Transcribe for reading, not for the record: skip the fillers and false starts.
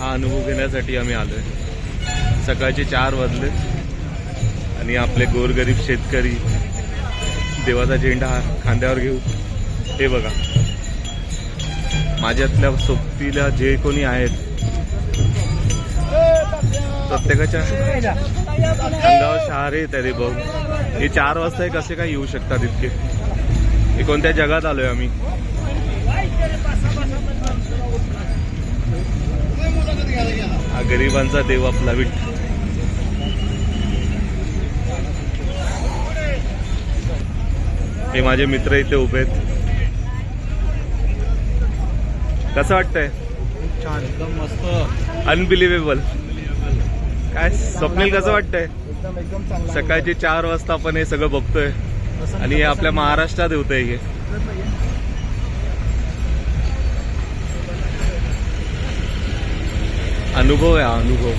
हा अनुभव घेण्यासाठी आम्ही आलोय. सकाळचे 4 वाजले आणि आपले गोरगरीब शेतकरी देवाचा झेंडा खांद्यावर घेऊ. हे बघा, माझ्यातल्या सोबतीला जे कोणी आहेत प्रत्येकाच्या अंगावर शहारे येत आहे. बघ, हे 4 वाजता हे कसे काय येऊ शकतात इतके? हे कोणत्या जगात आलोय आम्ही? हा गरिबांचा देव आपला विठ्ठल. हे माझे मित्र इथे उभे आहेत. कसं वाटतंय? छान, एकदम मस्त, अनबिलिव्हेबल. काय स्वप्नील, कसं वाटतंय? एकदम चांगला. सकाळचे 4 वाजता आपण हे सगळं बघतोय आणि हे आपल्या महाराष्ट्रात होतंय. हे अनुभव आहे, हा अनुभव.